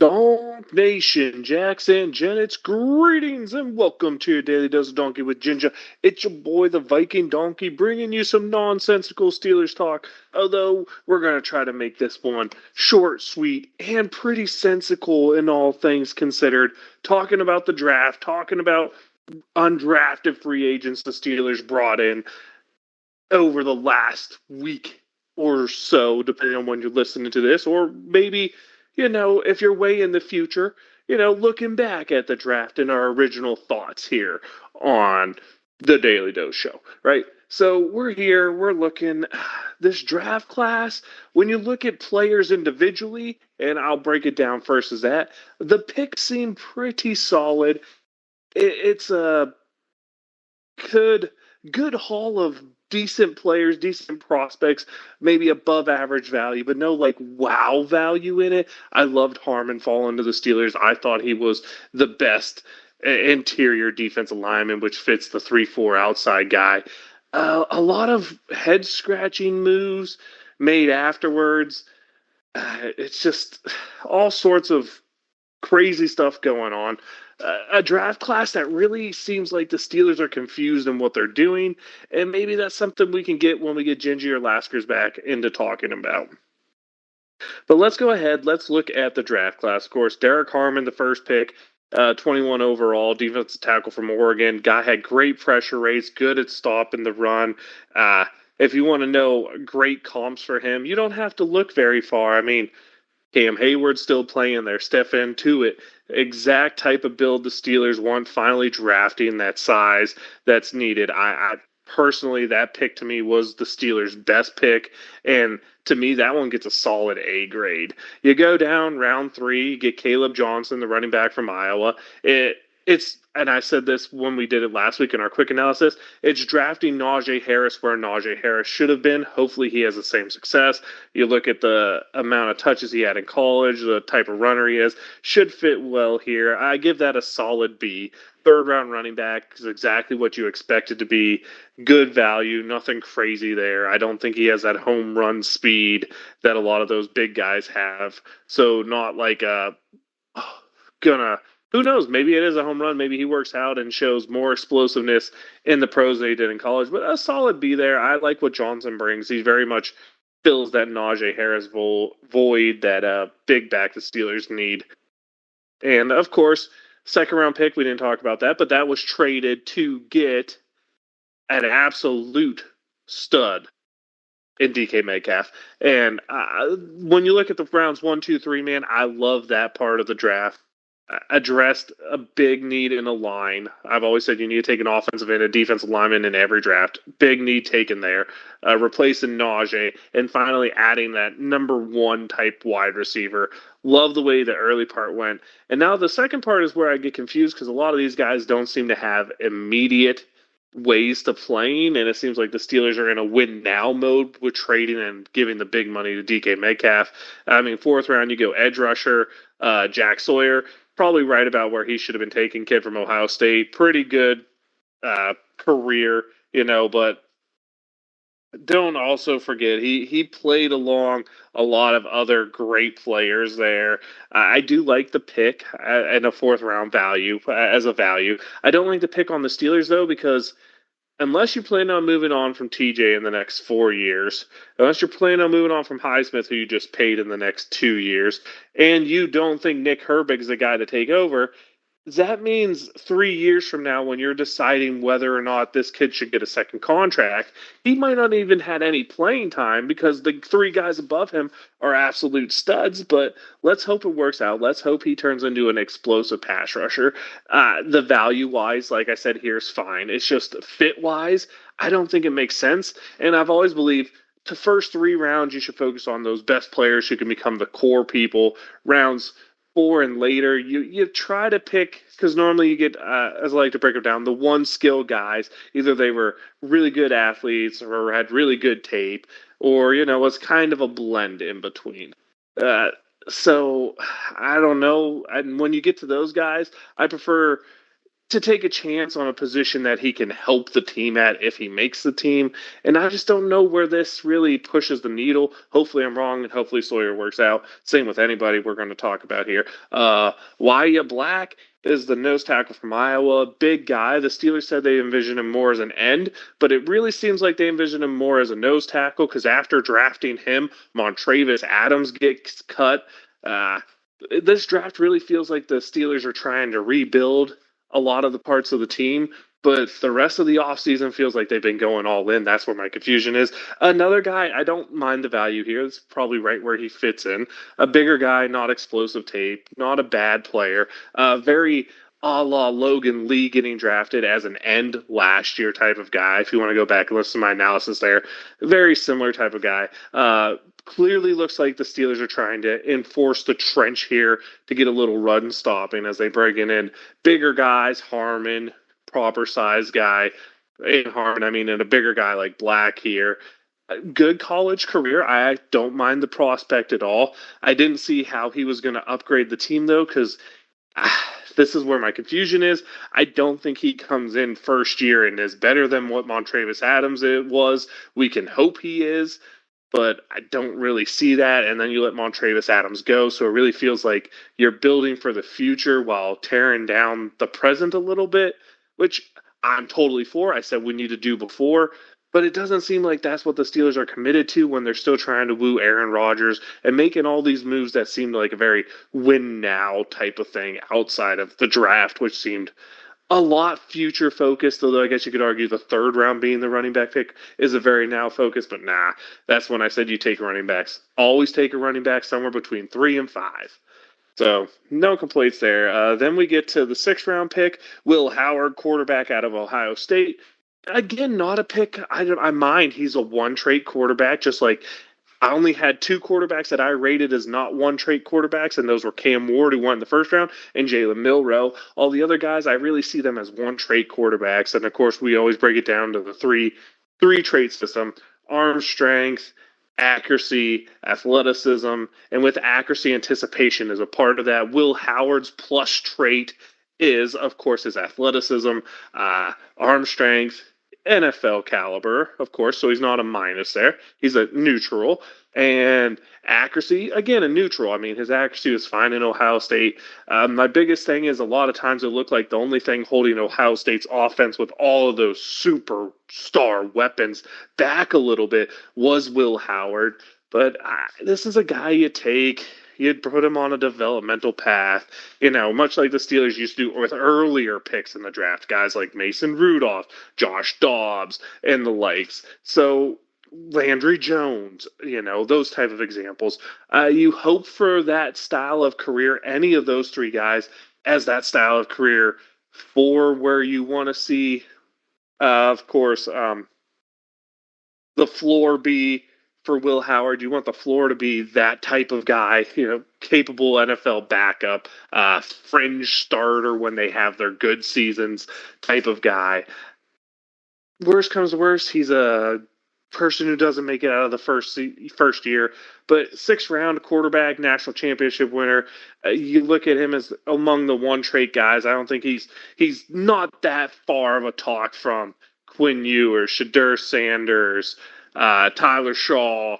Donk Nation, Jax and Janet's greetings and welcome to your Daily Dose of Donkey with Ginger. It's your boy, the Viking Donkey, bringing you some nonsensical Steelers talk. Although we're going to try to make this one short, sweet, and pretty sensical in all things considered. Talking about the draft, talking about undrafted free agents the Steelers brought in over the last week or so, depending on when you're listening to this, or maybe, if you're way in the future, looking back at the draft and our original thoughts here on the Daily Dose Show, right? So we're here, we're looking this draft class. When you look at players individually, and I'll break it down first as that, the picks seem pretty solid. It's a good haul of decent players, decent prospects, maybe above average value, but no like wow value in it. I loved Harmon falling to the Steelers. I thought he was the best interior defensive lineman, which fits the 3-4 outside guy. A lot of head scratching moves made afterwards. It's just all sorts of crazy stuff going on. A draft class that really seems like the Steelers are confused in what they're doing, and maybe that's something we can get when we get Gingy or Laskers back into talking about. But let's go ahead. Let's look at the draft class. Of course, Derek Harmon, the first pick, 21 overall, defensive tackle from Oregon. Guy had great pressure rates, good at stopping the run. If you want to know great comps for him, you don't have to look very far. I mean, Cam Hayward's still playing there. Stefan Tuitt, exact type of build the Steelers want, finally drafting that size that's needed. I personally, that pick to me was the Steelers' best pick, and to me, that one gets a solid A grade. You go down round 3, you get Caleb Johnson, the running back from Iowa. It's and I said this when we did it last week in our quick analysis, it's drafting Najee Harris where Najee Harris should have been. Hopefully he has the same success. You look at the amount of touches he had in college, the type of runner he is, should fit well here. I give that a solid B. Third round running back is exactly what you expected to be. Good value, nothing crazy there. I don't think he has that home run speed that a lot of those big guys have. So not like gonna who knows? Maybe it is a home run. Maybe he works out and shows more explosiveness in the pros than he did in college. But a solid B there. I like what Johnson brings. He very much fills that Najee Harris void that big back the Steelers need. And of course, second round pick, we didn't talk about that, but that was traded to get an absolute stud in DK Metcalf. And when you look at the rounds 1, 2, 3, man, I love that part of the draft. Addressed a big need in a line. I've always said you need to take an offensive and a defensive lineman in every draft. Big need taken there. Replacing Najee, and finally adding that number 1 type wide receiver. Love the way the early part went. And now the second part is where I get confused because a lot of these guys don't seem to have immediate ways to playing, and it seems like the Steelers are in a win now mode with trading and giving the big money to DK Metcalf. I mean, fourth round, you go edge rusher, Jack Sawyer, probably right about where he should have been taken, kid from Ohio State. Pretty good career, but don't also forget he played along a lot of other great players there. I do like the pick and a fourth round value as a value. I don't like the pick on the Steelers though because unless you plan on moving on from TJ in the next 4 years, unless you're planning on moving on from Highsmith, who you just paid in the next 2 years, and you don't think Nick Herbig is the guy to take over, that means 3 years from now, when you're deciding whether or not this kid should get a second contract, he might not even had any playing time because the 3 guys above him are absolute studs. But let's hope it works out. Let's hope he turns into an explosive pass rusher. The value wise, like I said, here's fine. It's just fit wise, I don't think it makes sense. And I've always believed the first 3 rounds, you should focus on those best players who can become the core people. Rounds 4 and later, you try to pick, because normally you get, as I like to break it down, the one skill guys. Either they were really good athletes or had really good tape, or was kind of a blend in between. So I don't know. And when you get to those guys, I prefer to take a chance on a position that he can help the team at if he makes the team. And I just don't know where this really pushes the needle. Hopefully I'm wrong, and hopefully Sawyer works out. Same with anybody we're going to talk about here. Wyatt Black is the nose tackle from Iowa. Big guy. The Steelers said they envision him more as an end, but it really seems like they envision him more as a nose tackle because after drafting him, Montravis Adams gets cut. This draft really feels like the Steelers are trying to rebuild a lot of the parts of the team, but the rest of the offseason feels like they've been going all in. That's where my confusion is. Another guy, I don't mind the value here. It's probably right where he fits in. A bigger guy, not explosive tape, not a bad player. Very a la Logan Lee getting drafted as an end last year type of guy. If you want to go back and listen to my analysis there, very similar type of guy. Clearly looks like the Steelers are trying to enforce the trench here to get a little run stopping as they bring in bigger guys, Harmon, proper size guy. In Harmon, I mean, and a bigger guy like Black here. Good college career. I don't mind the prospect at all. I didn't see how he was going to upgrade the team, though, because this is where my confusion is. I don't think he comes in first year and is better than what Montravis Adams was. We can hope he is, but I don't really see that. And then you let Montravis Adams go, so it really feels like you're building for the future while tearing down the present a little bit, which I'm totally for. I said we need to do before, but it doesn't seem like that's what the Steelers are committed to when they're still trying to woo Aaron Rodgers and making all these moves that seemed like a very win now type of thing outside of the draft, which seemed a lot future focused, although I guess you could argue the third round being the running back pick is a very now focus, but nah, that's when I said you take running backs. Always take a running back somewhere between 3 and 5. So no complaints there. Then we get to the 6th round pick, Will Howard, quarterback out of Ohio State. Again, not a pick I mind. He's a one-trait quarterback, just like I only had 2 quarterbacks that I rated as not one-trait quarterbacks, and those were Cam Ward, who won in the first round, and Jalen Milroe. All the other guys, I really see them as one-trait quarterbacks, and of course, we always break it down to the three-trait system: arm strength, accuracy, athleticism, and with accuracy, anticipation is a part of that. Will Howard's plus trait is, of course, his athleticism, arm strength, NFL caliber, of course, so he's not a minus there. He's a neutral. And accuracy, again, a neutral. I mean, his accuracy was fine in Ohio State. My biggest thing is a lot of times it looked like the only thing holding Ohio State's offense with all of those superstar weapons back a little bit was Will Howard. But this is a guy you take. You'd put him on a developmental path, much like the Steelers used to do with earlier picks in the draft, guys like Mason Rudolph, Josh Dobbs, and the likes. So Landry Jones, those type of examples. You hope for that style of career, any of those 3 guys, as that style of career for where you want to see, of course, the floor be for Will Howard. You want the floor to be that type of guy, capable NFL backup, fringe starter when they have their good seasons type of guy. Worst comes to worst, he's a person who doesn't make it out of the first year, but 6th round quarterback, national championship winner. You look at him as among the one-trait guys. I don't think he's not that far of a talk from Quinn Ewers, Shadur Sanders, Tyler Shaw,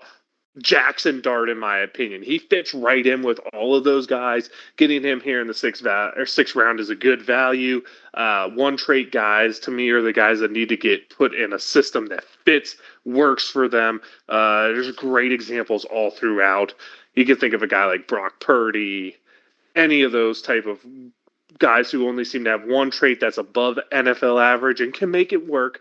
Jackson Dart, in my opinion. He fits right in with all of those guys. Getting him here in the 6th round is a good value. One-trait guys, to me, are the guys that need to get put in a system that fits, works for them. There's great examples all throughout. You can think of a guy like Brock Purdy, any of those type of guys who only seem to have one trait that's above NFL average and can make it work.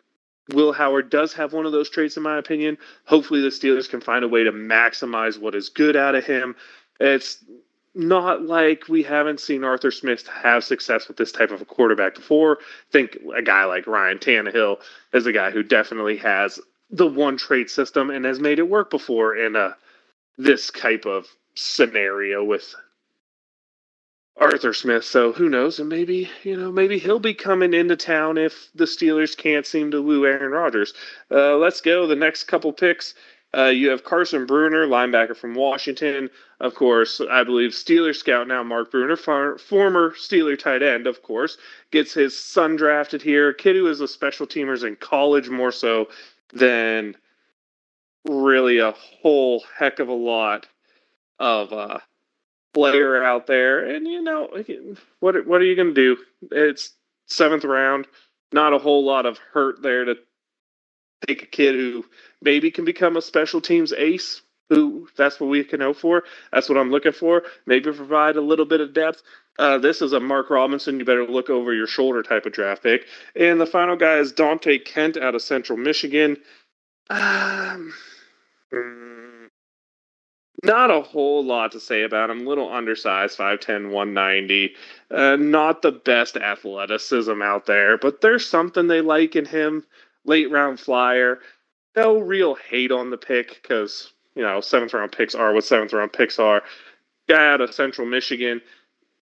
Will Howard does have one of those traits, in my opinion. Hopefully the Steelers can find a way to maximize what is good out of him. It's not like we haven't seen Arthur Smith have success with this type of a quarterback before. Think a guy like Ryan Tannehill is a guy who definitely has the one trait system and has made it work before in this type of scenario with Arthur Smith. So who knows? And maybe he'll be coming into town if the Steelers can't seem to woo Aaron Rodgers. Let's go. The next couple picks You have Carson Bruner, linebacker from Washington. Of course, I believe Steeler scout now, Mark Bruner, former Steeler tight end, of course, gets his son drafted here. A kid who is a special teamers in college more so than really a whole heck of a lot of player out there. And, what are you going to do? It's seventh round. Not a whole lot of hurt there to take a kid who maybe can become a special teams ace. Who that's what we can hope for. That's what I'm looking for. Maybe provide a little bit of depth. This is a Mark Robinson. You better look over your shoulder type of draft pick. And the final guy is Dante Kent out of Central Michigan. Um, Not a whole lot to say about him. A little undersized, 5'10", 190. Not the best athleticism out there, but there's something they like in him. Late round flyer. No real hate on the pick because, seventh round picks are what seventh round picks are. Guy out of Central Michigan.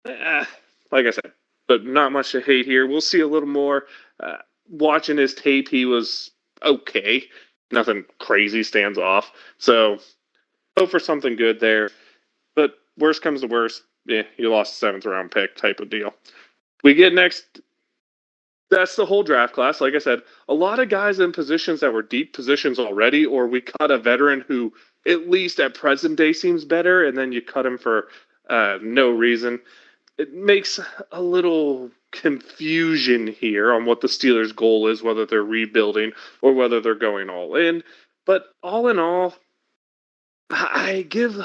Eh, like I said, but not much to hate here. We'll see a little more. Watching his tape, he was okay. Nothing crazy stands off. So hope for something good there. But worst comes to worst, yeah, you lost a seventh round pick type of deal. We get next. That's the whole draft class. Like I said, a lot of guys in positions that were deep positions already, or we cut a veteran who, at least at present day, seems better, and then you cut him for no reason. It makes a little confusion here on what the Steelers' goal is, whether they're rebuilding or whether they're going all in. But all in all, I give,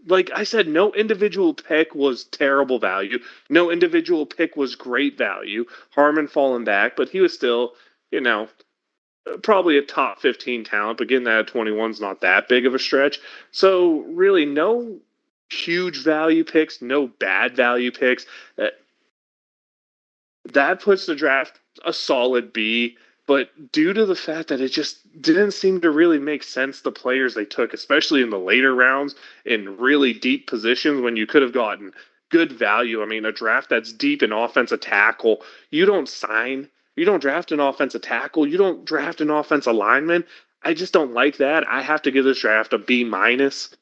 like I said, no individual pick was terrible value. No individual pick was great value. Harmon falling back, but he was still, you know, probably a top 15 talent. But getting that at 21 is not that big of a stretch. So really, no huge value picks, no bad value picks. That puts the draft a solid B. But due to the fact that it just didn't seem to really make sense, the players they took, especially in the later rounds, in really deep positions when you could have gotten good value. I mean, a draft that's deep in offensive tackle, you don't sign, you don't draft an offensive tackle, you don't draft an offensive lineman. I just don't like that. I have to give this draft a B minus.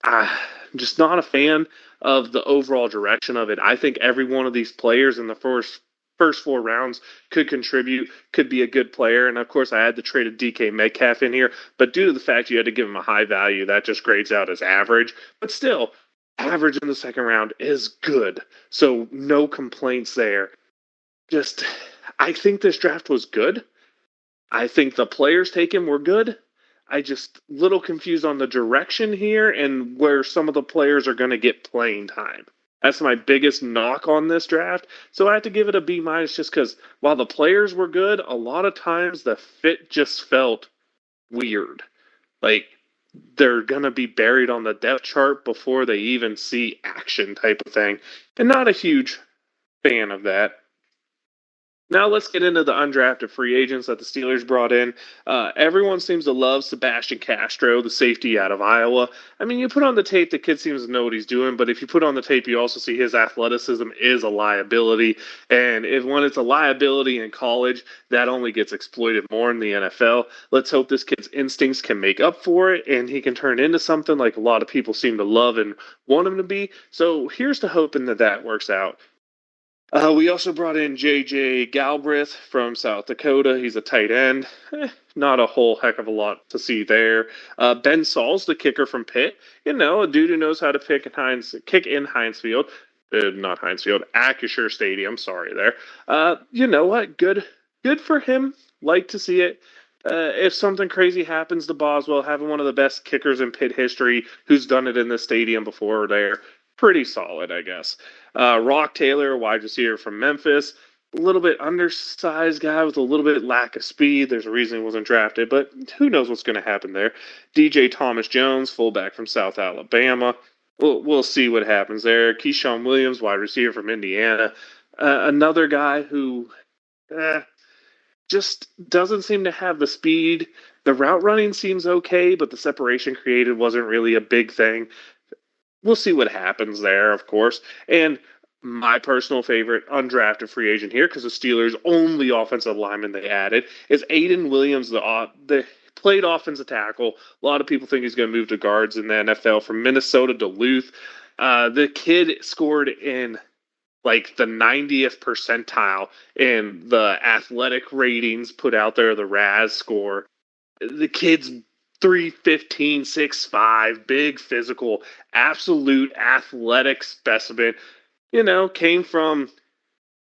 I'm just not a fan of the overall direction of it. I think every one of these players in the first four rounds could contribute, could be a good player. And of course, I had to trade a DK Metcalf in here, but due to the fact you had to give him a high value, that just grades out as average. But still, average in the second round is good. So no complaints there. Just, I think this draft was good. I think the players taken were good. I just little confused on the direction here and where some of the players are going to get playing time. That's my biggest knock on this draft. So I have to give it a B minus just because while the players were good, a lot of times the fit just felt weird. Like they're going to be buried on the depth chart before they even see action type of thing. And not a huge fan of that. Now let's get into the undrafted free agents that the Steelers brought in. Everyone seems to love Sebastian Castro, the safety out of Iowa. I mean, you put on the tape, the kid seems to know what he's doing, but if you put on the tape, you also see his athleticism is a liability. And if when it's a liability in college, that only gets exploited more in the NFL. Let's hope this kid's instincts can make up for it and he can turn into something like a lot of people seem to love and want him to be. So here's to hoping that that works out. We also brought in J.J. Galbraith from South Dakota. He's a tight end. Not a whole heck of a lot to see there. Ben Saul's the kicker from Pitt. A dude who knows how to kick in Heinz Field. Not Heinz Field, Acrisure Stadium. Sorry there. You know what? Good for him. Like to see it. If something crazy happens to Boswell, having one of the best kickers in Pitt history who's done it in this stadium before there, pretty solid, I guess. Rock Taylor, wide receiver from Memphis, a little bit undersized guy with a little bit lack of speed. There's a reason he wasn't drafted, but who knows what's going to happen there. DJ Thomas Jones, fullback from South Alabama. We'll see what happens there. Keyshawn Williams, wide receiver from Indiana. Another guy who just doesn't seem to have the speed. The route running seems okay, but the separation created wasn't really a big thing. We'll see what happens there, of course. And my personal favorite undrafted free agent here, because the Steelers' only offensive lineman they added, is Aiden Williams, the played offensive tackle. A lot of people think he's going to move to guards in the NFL from Minnesota Duluth. The kid scored in like the 90th percentile in the athletic ratings put out there, the RAS score. The kid's 315, 6'5", big physical, absolute athletic specimen. Came from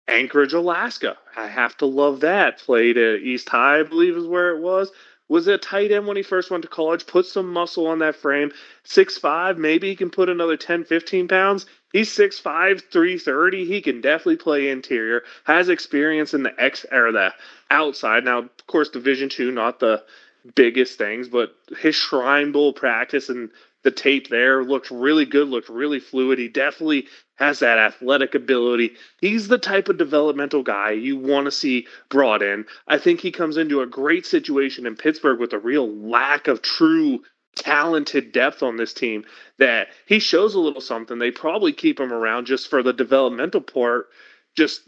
Anchorage, Alaska. I have to love that. Played at East High, I believe is where it was. Was a tight end when he first went to college. Put some muscle on that frame. 6'5", maybe he can put another 10, 15 pounds. He's 6'5", 330. He can definitely play interior. Has experience in the outside. Now, of course, Division II, not the biggest things, but his Shrine Bowl practice and the tape there looked really good, looked really fluid. He definitely has that athletic ability. He's the type of developmental guy you want to see brought in. I think he comes into a great situation in Pittsburgh with a real lack of true talented depth on this team that he shows a little something. They probably keep him around just for the developmental part, just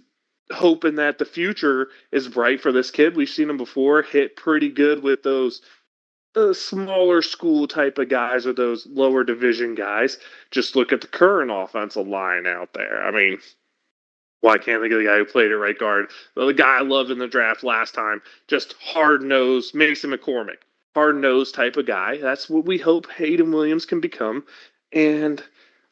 hoping that the future is bright for this kid. We've seen him before hit pretty good with those smaller school type of guys or those lower division guys. Just look at the current offensive line out there. I mean, well, I can't think of the guy who played at right guard. Well, the guy I loved in the draft last time, just hard-nosed, Mason McCormick. Hard-nosed type of guy. That's what we hope Hayden Williams can become. And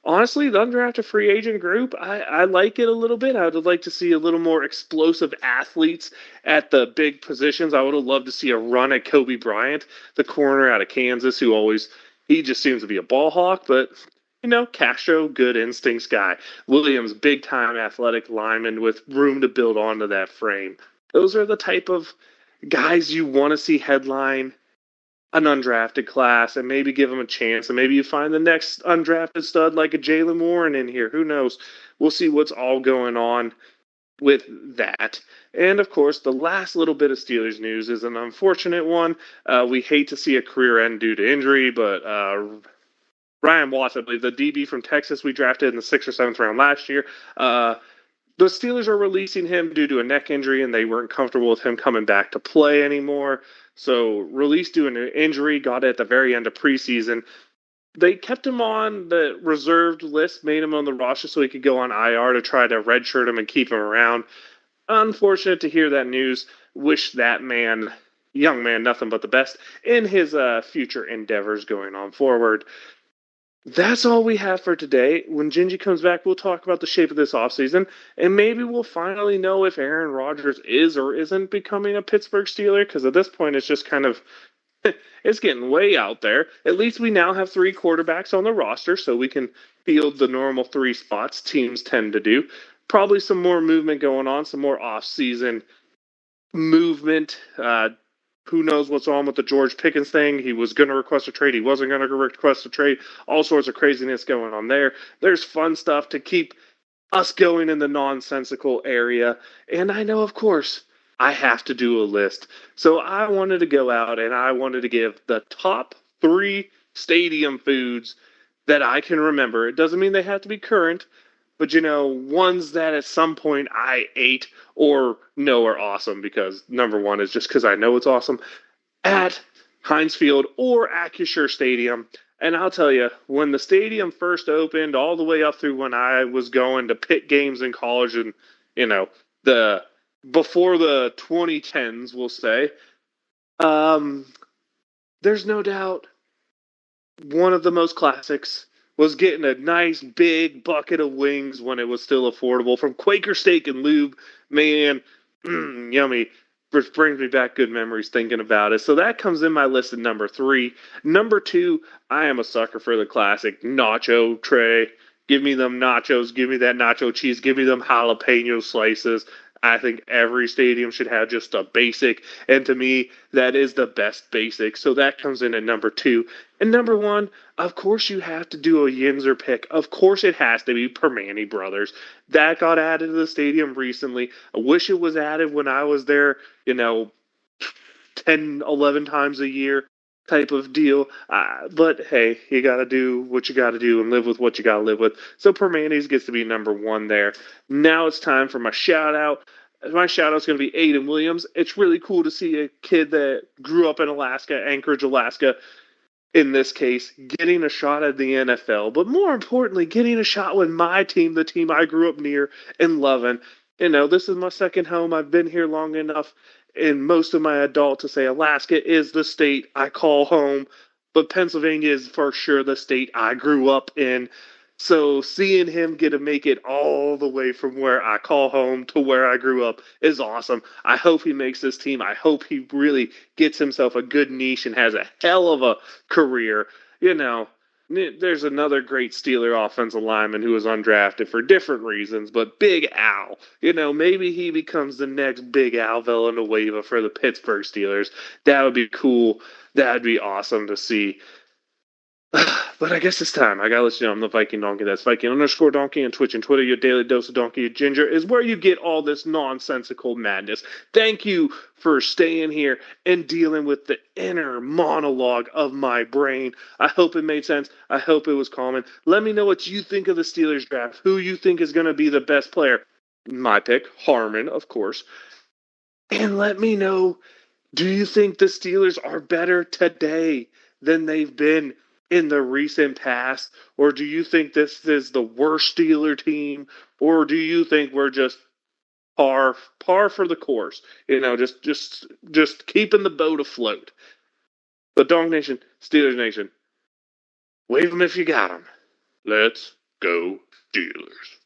honestly, the undrafted free agent group, I like it a little bit. I would like to see a little more explosive athletes at the big positions. I would have loved to see a run at Kobe Bryant, the corner out of Kansas, he just seems to be a ball hawk, but Castro, good instincts guy. Williams, big time athletic lineman with room to build onto that frame. Those are the type of guys you want to see headline an undrafted class and maybe give them a chance. And maybe you find the next undrafted stud like a Jalen Warren in here. Who knows? We'll see what's all going on with that. And of course, the last little bit of Steelers news is an unfortunate one. We hate to see a career end due to injury, but Ryan Watts, I believe, the DB from Texas we drafted in the 6th or 7th round last year, the Steelers are releasing him due to a neck injury, and they weren't comfortable with him coming back to play anymore. So, released due to an injury, got it at the very end of preseason. They kept him on the reserved list, made him on the roster so he could go on IR to try to redshirt him and keep him around. Unfortunate to hear that news. Wish that young man, nothing but the best in his future endeavors going on forward. That's all we have for today. When Gingy comes back, we'll talk about the shape of this offseason, and maybe we'll finally know if Aaron Rodgers is or isn't becoming a Pittsburgh Steeler, because at this point it's just kind of, it's getting way out there. At least we now have 3 quarterbacks on the roster, so we can field the normal 3 spots teams tend to do. Probably some more movement going on, some more off-season movement. Who knows what's on with the George Pickens thing? He was going to request a trade. He wasn't going to request a trade. All sorts of craziness going on there. There's fun stuff to keep us going in the nonsensical area. And I know, of course, I have to do a list. So I wanted to go out and I wanted to give the top 3 stadium foods that I can remember. It doesn't mean they have to be current, but ones that at some point I ate or know are awesome, because number one is just because I know it's awesome, at Heinz Field or Acrisure Stadium. And I'll tell you, when the stadium first opened, all the way up through when I was going to pit games in college and, the before the 2010s, we'll say, there's no doubt one of the most classics was getting a nice big bucket of wings when it was still affordable from Quaker Steak and Lube. Man, yummy. Which brings me back good memories thinking about it. So that comes in my list at number 3. Number 2, I am a sucker for the classic nacho tray. Give me them nachos. Give me that nacho cheese. Give me them jalapeno slices. I think every stadium should have just a basic. And to me, that is the best basic. So that comes in at number 2. And number 1, of course you have to do a Yinzer pick. Of course it has to be Permane Brothers. That got added to the stadium recently. I wish it was added when I was there, 10, 11 times a year type of deal. But hey, you got to do what you got to do and live with what you got to live with. So Permane's gets to be number 1 there. Now it's time for my shout out. my shout out's going to be Aiden Williams. It's really cool to see a kid that grew up in Alaska, Anchorage, Alaska, in this case, getting a shot at the NFL, but more importantly, getting a shot with my team, the team I grew up near and loving. This is my second home. I've been here long enough in most of my adult to say Alaska is the state I call home, but Pennsylvania is for sure the state I grew up in. So seeing him get to make it all the way from where I call home to where I grew up is awesome. I hope he makes this team. I hope he really gets himself a good niche and has a hell of a career. There's another great Steeler offensive lineman who was undrafted for different reasons, but Big Al. Maybe he becomes the next Big Al Villanueva for the Pittsburgh Steelers. That would be cool. That would be awesome to see. But I guess it's time. I gotta let you know I'm the Viking Donkey. That's Viking_Donkey on Twitch and Twitter. Your daily dose of Donkey Ginger is where you get all this nonsensical madness. Thank you for staying here and dealing with the inner monologue of my brain. I hope it made sense. I hope it was calming. Let me know what you think of the Steelers draft. Who you think is going to be the best player. My pick, Harmon, of course. And let me know, do you think the Steelers are better today than they've been in the recent past? Or do you think this is the worst Steeler team? Or do you think we're just par for the course? Just keeping the boat afloat. But Donk Nation, Steelers Nation, wave them if you got them. Let's go Steelers.